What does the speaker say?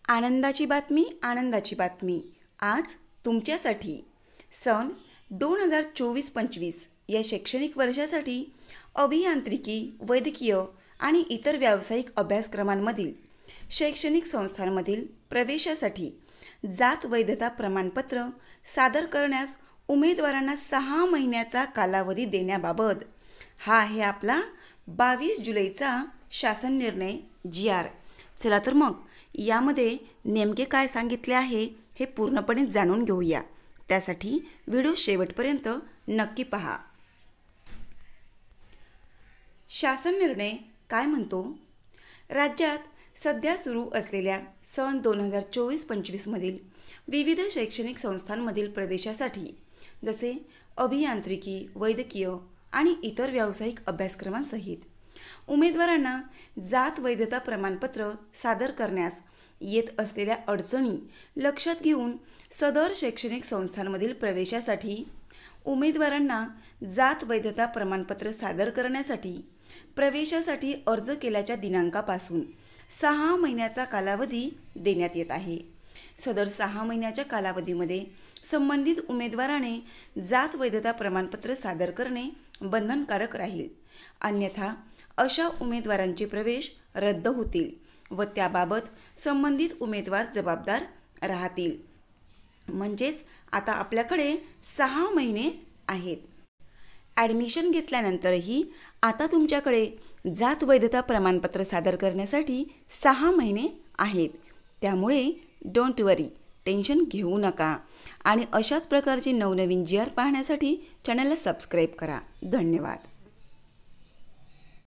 आनंदाची बातमी, आनंदाची बातमी. आज तुमच्यासाठी सन 2024-25 या शैक्षणिक वर्षासाठी अभियांत्रिकी, वैद्यकीय आणि इतर व्यावसायिक अभ्यासक्रमांमधील शैक्षणिक संस्थांमधील प्रवेशासाठी जात वैधता प्रमाणपत्र सादर करण्यास उमेदवारांना 6 महिन्याचा कालावधी देण्याबाबत हा आहे आपला 22 जुलैचा शासन निर्णय GR. चला तर मग यामध्ये नेमके काय सांगितले आहे हे पूर्णपणे जाणून घेऊया. त्यासाठी व्हिडिओ शेवटपर्यंत नक्की पहा. शासन निर्णय काय म्हणतो? राज्यात सध्या सुरू असलेल्या सन 2024-25 मधील विविध शैक्षणिक संस्थांमधील प्रवेशासाठी जसे अभियांत्रिकी, वैद्यकीय आणि इतर व्यावसायिक अभ्यासक्रमांसहित उमेदवारांना जात वैधता प्रमाणपत्र सादर करण्यास येत असलेल्या अडचणी लक्षात घेऊन सदर शैक्षणिक संस्थांमधील प्रवेशासाठी उमेदवारांना जात वैधता प्रमाणपत्र सादर करण्यासाठी प्रवेशासाठी अर्ज केल्याच्या दिनांकापासून 6 महिन्याचा कालावधी देण्यात येत आहे. सदर 6 महिन्याच्या कालावधीमध्ये संबंधित उमेदवाराने जात वैधता प्रमाणपत्र सादर करणे बंधनकारक राहील. अन्यथा अशा उमेदवारांचे प्रवेश रद्द होतील व त्याबाबत संबंधित उमेदवार जबाबदार राहतील. म्हणजेच आता आपल्याकडे 6 महिने आहेत. ॲडमिशन घेतल्यानंतरही आता तुमच्याकडे जात वैधता प्रमाणपत्र सादर करण्यासाठी 6 महिने आहेत. त्यामुळे डोंट वरी, टेन्शन घेऊ नका आणि अशाच प्रकारचे नवनवीन GR पाहण्यासाठी चॅनलला सबस्क्राईब करा. धन्यवाद.